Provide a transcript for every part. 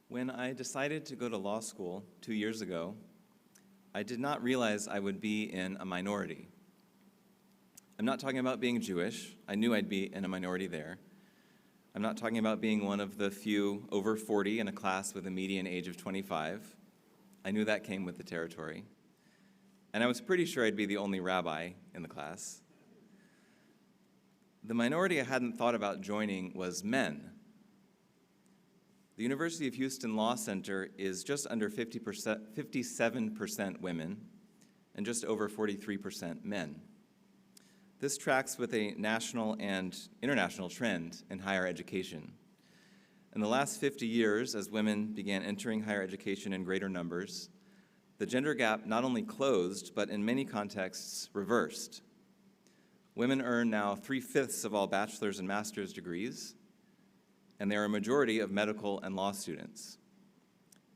When I decided to go to law school 2 years ago, I did not realize I would be in a minority. I'm not talking about being Jewish. I knew I'd be in a minority there. I'm not talking about being one of the few over 40 in a class with a median age of 25. I knew that came with the territory. And I was pretty sure I'd be the only rabbi in the class. The minority I hadn't thought about joining was men. The University of Houston Law Center is just under 57% women and just over 43% men. This tracks with a national and international trend in higher education. In the last 50 years, as women began entering higher education in greater numbers, the gender gap not only closed, but in many contexts reversed. Women earn now 3/5 of all bachelor's and master's degrees, and they are a majority of medical and law students.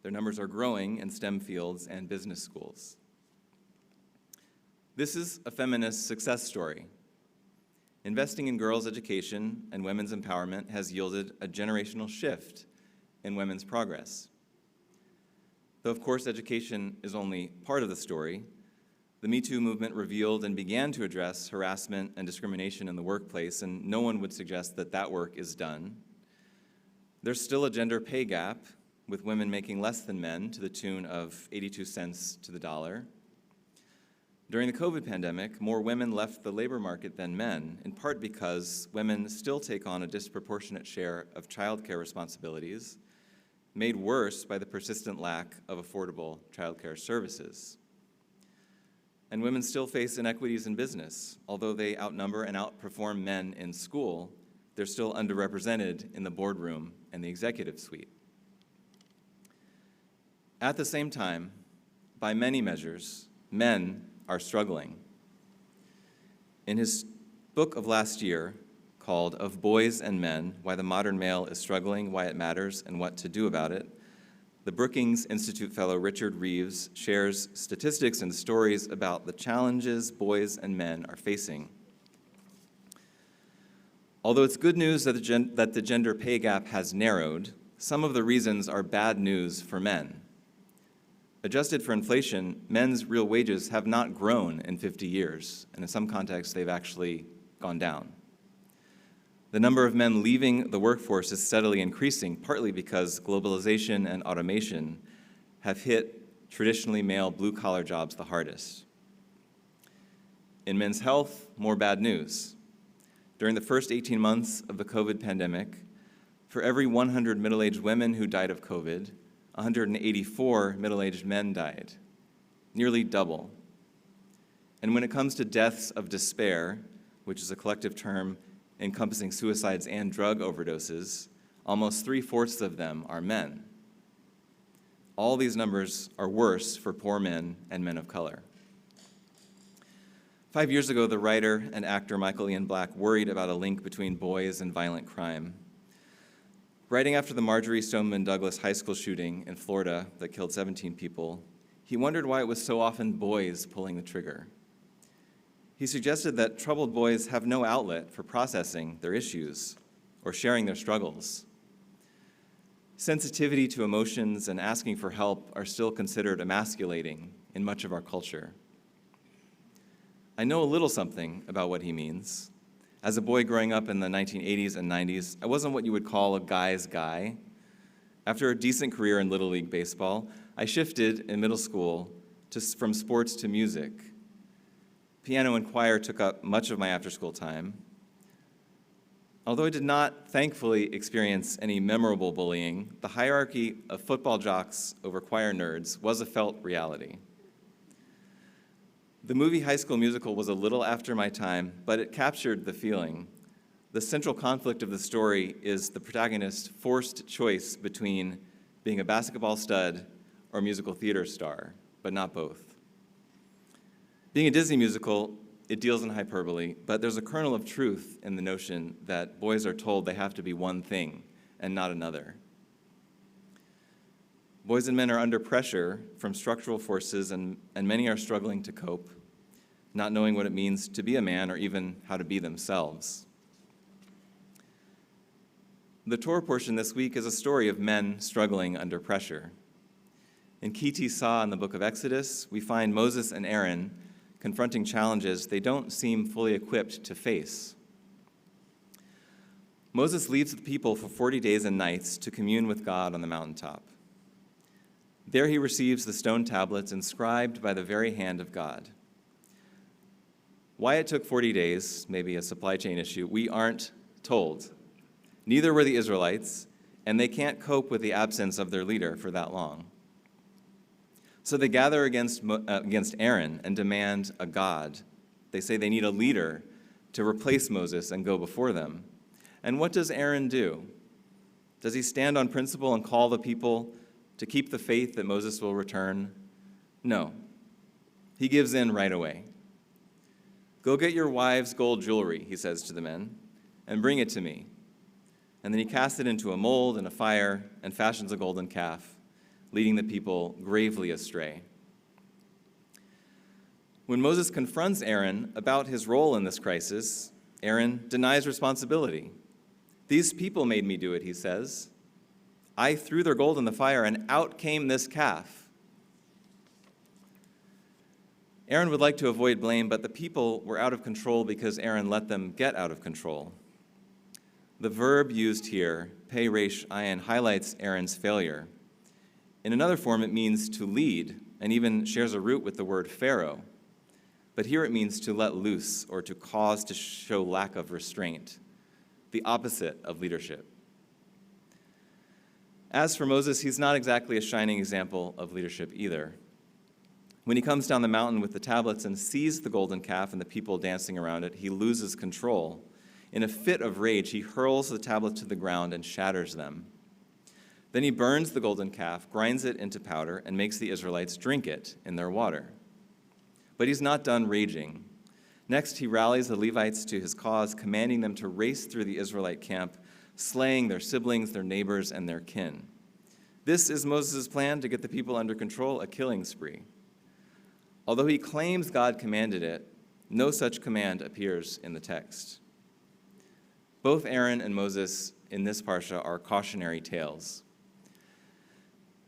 Their numbers are growing in STEM fields and business schools. This is a feminist success story. Investing in girls' education and women's empowerment has yielded a generational shift in women's progress. Though, of course, education is only part of the story, the Me Too movement revealed and began to address harassment and discrimination in the workplace, and no one would suggest that that work is done. There's still a gender pay gap, with women making less than men to the tune of 82 cents to the dollar. During the COVID pandemic, more women left the labor market than men, in part because women still take on a disproportionate share of childcare responsibilities, made worse by the persistent lack of affordable childcare services. And women still face inequities in business. Although they outnumber and outperform men in school, they're still underrepresented in the boardroom and the executive suite. At the same time, by many measures, men are struggling. In his book of last year, called Of Boys and Men, Why the Modern Male is Struggling, Why It Matters, and What to Do About It, the Brookings Institute fellow Richard Reeves shares statistics and stories about the challenges boys and men are facing. Although it's good news that the gender pay gap has narrowed, some of the reasons are bad news for men. Adjusted for inflation, men's real wages have not grown in 50 years, and in some contexts, they've actually gone down. The number of men leaving the workforce is steadily increasing, partly because globalization and automation have hit traditionally male blue-collar jobs the hardest. In men's health, more bad news. During the first 18 months of the COVID pandemic, for every 100 middle-aged women who died of COVID, 184 middle-aged men died, nearly double. And when it comes to deaths of despair, which is a collective term encompassing suicides and drug overdoses, almost 3/4 of them are men. All these numbers are worse for poor men and men of color. 5 years ago, the writer and actor Michael Ian Black worried about a link between boys and violent crime. Writing after the Marjorie Stoneman Douglas high school shooting in Florida that killed 17 people, he wondered why it was so often boys pulling the trigger. He suggested that troubled boys have no outlet for processing their issues or sharing their struggles. Sensitivity to emotions and asking for help are still considered emasculating in much of our culture. I know a little something about what he means. As a boy growing up in the 1980s and 90s, I wasn't what you would call a guy's guy. After a decent career in Little League baseball, I shifted in middle school from sports to music. Piano and choir took up much of my after-school time. Although I did not, thankfully, experience any memorable bullying, the hierarchy of football jocks over choir nerds was a felt reality. The movie High School Musical was a little after my time, but it captured the feeling. The central conflict of the story is the protagonist's forced choice between being a basketball stud or a musical theater star, but not both. Being a Disney musical, it deals in hyperbole, but there's a kernel of truth in the notion that boys are told they have to be one thing and not another. Boys and men are under pressure from structural forces, and many are struggling to cope, not knowing what it means to be a man or even how to be themselves. The Torah portion this week is a story of men struggling under pressure. In Ki Tisa in the book of Exodus, we find Moses and Aaron confronting challenges they don't seem fully equipped to face. Moses leaves the people for 40 days and nights to commune with God on the mountaintop. There he receives the stone tablets inscribed by the very hand of God. Why it took 40 days, maybe a supply chain issue, we aren't told. Neither were the Israelites, and they can't cope with the absence of their leader for that long. So they gather against Aaron and demand a god. They say they need a leader to replace Moses and go before them. And what does Aaron do? Does he stand on principle and call the people to keep the faith that Moses will return? No. He gives in right away. Go get your wives' gold jewelry, he says to the men, and bring it to me. And then he casts it into a mold and a fire and fashions a golden calf, leading the people gravely astray. When Moses confronts Aaron about his role in this crisis, Aaron denies responsibility. These people made me do it, he says. I threw their gold in the fire, and out came this calf. Aaron would like to avoid blame, but the people were out of control because Aaron let them get out of control. The verb used here, pei resh ayin, highlights Aaron's failure. In another form, it means to lead, and even shares a root with the word Pharaoh. But here it means to let loose or to cause to show lack of restraint, the opposite of leadership. As for Moses, he's not exactly a shining example of leadership either. When he comes down the mountain with the tablets and sees the golden calf and the people dancing around it, he loses control. In a fit of rage, he hurls the tablets to the ground and shatters them. Then he burns the golden calf, grinds it into powder, and makes the Israelites drink it in their water. But he's not done raging. Next, he rallies the Levites to his cause, commanding them to race through the Israelite camp, slaying their siblings, their neighbors, and their kin. This is Moses' plan to get the people under control, a killing spree. Although he claims God commanded it, no such command appears in the text. Both Aaron and Moses in this parsha are cautionary tales.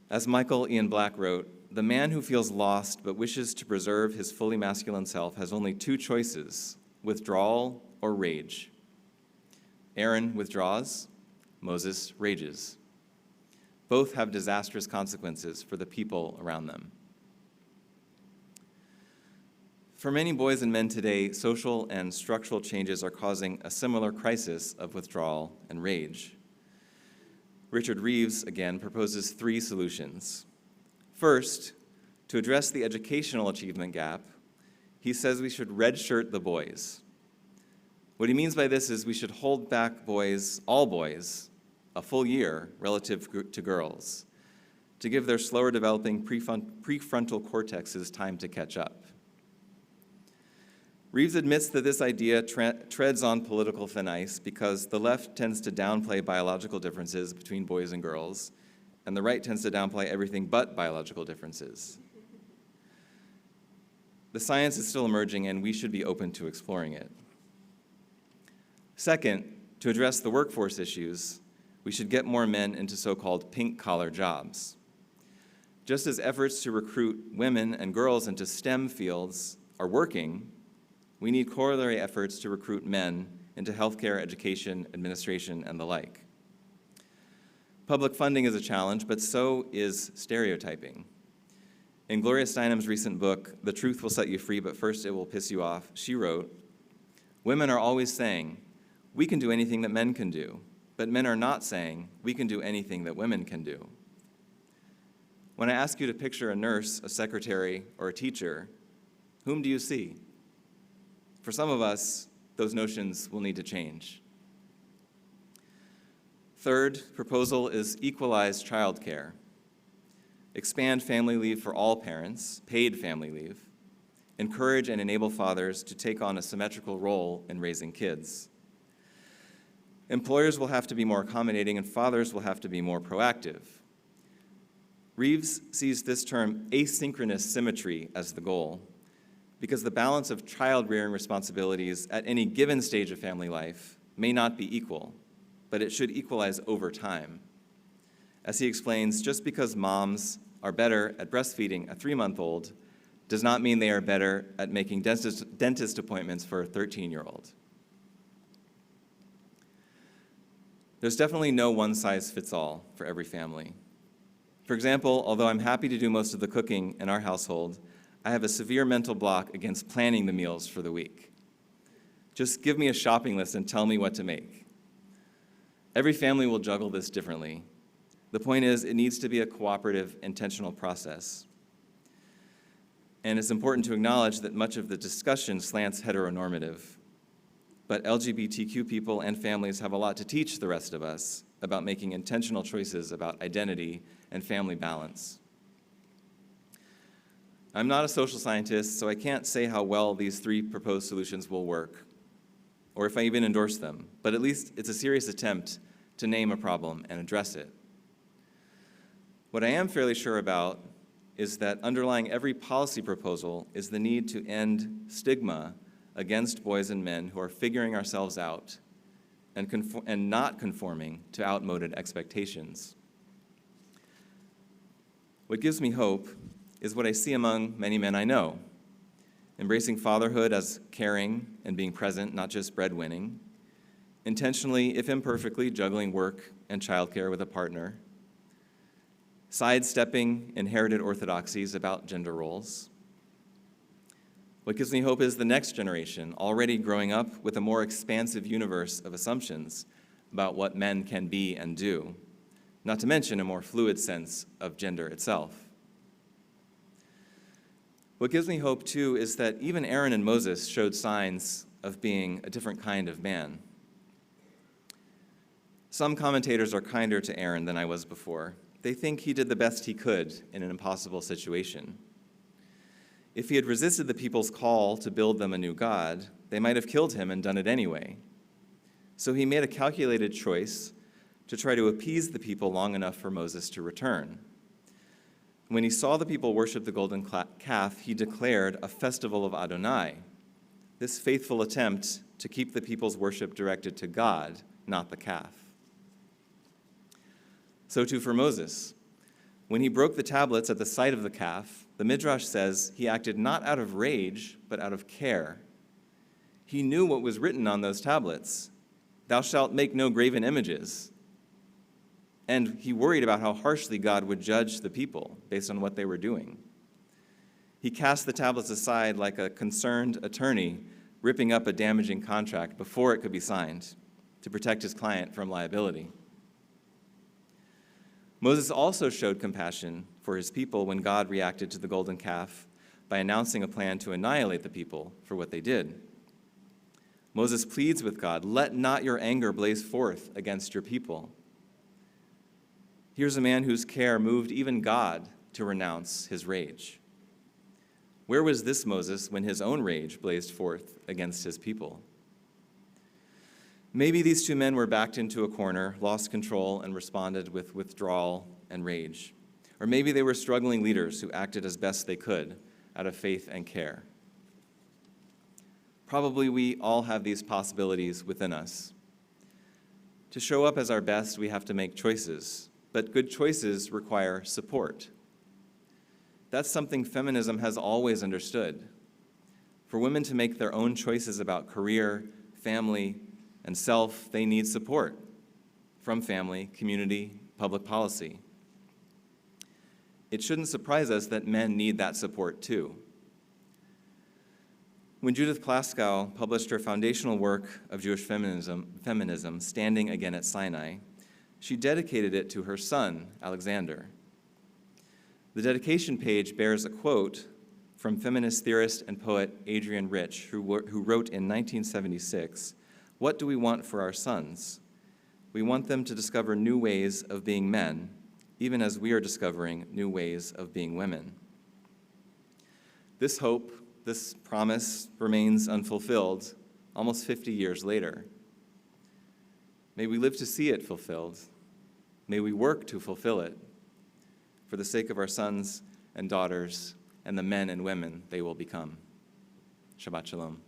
As Michael Ian Black wrote, the man who feels lost but wishes to preserve his fully masculine self has only two choices, withdrawal or rage. Aaron withdraws, Moses rages. Both have disastrous consequences for the people around them. For many boys and men today, social and structural changes are causing a similar crisis of withdrawal and rage. Richard Reeves, again, proposes three solutions. First, to address the educational achievement gap, he says we should redshirt the boys. What he means by this is we should hold back boys, all boys, a full year relative to girls, to give their slower developing prefrontal cortexes time to catch up. Reeves admits that this idea treads on political thin ice because the left tends to downplay biological differences between boys and girls, and the right tends to downplay everything but biological differences. The science is still emerging, and we should be open to exploring it. Second, to address the workforce issues, we should get more men into so-called pink-collar jobs. Just as efforts to recruit women and girls into STEM fields are working, we need corollary efforts to recruit men into healthcare, education, administration, and the like. Public funding is a challenge, but so is stereotyping. In Gloria Steinem's recent book, The Truth Will Set You Free, but First It Will Piss You Off, she wrote, women are always saying, we can do anything that men can do, but men are not saying, we can do anything that women can do. When I ask you to picture a nurse, a secretary, or a teacher, whom do you see? For some of us, those notions will need to change. Third proposal is equalize childcare. Expand family leave for all parents, paid family leave. Encourage and enable fathers to take on a symmetrical role in raising kids. Employers will have to be more accommodating, and fathers will have to be more proactive. Reeves sees this term asynchronous symmetry as the goal, because the balance of child-rearing responsibilities at any given stage of family life may not be equal. but it should equalize over time. As he explains, just because moms are better at breastfeeding a 3-month-old does not mean they are better at making dentist appointments for a 13-year-old. There's definitely no one-size-fits-all for every family. For example, although I'm happy to do most of the cooking in our household, I have a severe mental block against planning the meals for the week. Just give me a shopping list and tell me what to make. Every family will juggle this differently. The point is, it needs to be a cooperative, intentional process. And it's important to acknowledge that much of the discussion slants heteronormative. But LGBTQ people and families have a lot to teach the rest of us about making intentional choices about identity and family balance. I'm not a social scientist, so I can't say how well these 3 proposed solutions will work, or if I even endorse them, but at least it's a serious attempt to name a problem and address it. What I am fairly sure about is that underlying every policy proposal is the need to end stigma against boys and men who are figuring ourselves out and not conforming to outmoded expectations. What gives me hope is what I see among many men I know, embracing fatherhood as caring and being present, not just breadwinning, intentionally, if imperfectly, juggling work and childcare with a partner, sidestepping inherited orthodoxies about gender roles. What gives me hope is the next generation, already growing up with a more expansive universe of assumptions about what men can be and do, not to mention a more fluid sense of gender itself. What gives me hope, too, is that even Aaron and Moses showed signs of being a different kind of man. Some commentators are kinder to Aaron than I was before. They think he did the best he could in an impossible situation. If he had resisted the people's call to build them a new god, they might have killed him and done it anyway. So he made a calculated choice to try to appease the people long enough for Moses to return. When he saw the people worship the golden calf, he declared a festival of Adonai, this faithful attempt to keep the people's worship directed to God, not the calf. So too for Moses. When he broke the tablets at the sight of the calf, the Midrash says he acted not out of rage, but out of care. He knew what was written on those tablets. Thou shalt make no graven images. And he worried about how harshly God would judge the people based on what they were doing. He cast the tablets aside like a concerned attorney ripping up a damaging contract before it could be signed to protect his client from liability. Moses also showed compassion for his people when God reacted to the golden calf by announcing a plan to annihilate the people for what they did. Moses pleads with God, "Let not your anger blaze forth against your people." Here's a man whose care moved even God to renounce his rage. Where was this Moses when his own rage blazed forth against his people? Maybe these 2 men were backed into a corner, lost control, and responded with withdrawal and rage. Or maybe they were struggling leaders who acted as best they could out of faith and care. Probably we all have these possibilities within us. To show up as our best, we have to make choices, but good choices require support. That's something feminism has always understood. For women to make their own choices about career, family, and self, they need support from family, community, public policy. It shouldn't surprise us that men need that support too. When Judith Plaskow published her foundational work of Jewish feminism, Standing Again at Sinai, she dedicated it to her son, Alexander. The dedication page bears a quote from feminist theorist and poet Adrienne Rich, who wrote in 1976, "What do we want for our sons? We want them to discover new ways of being men, even as we are discovering new ways of being women." This hope, this promise, remains unfulfilled almost 50 years later. May we live to see it fulfilled. May we work to fulfill it for the sake of our sons and daughters and the men and women they will become. Shabbat Shalom.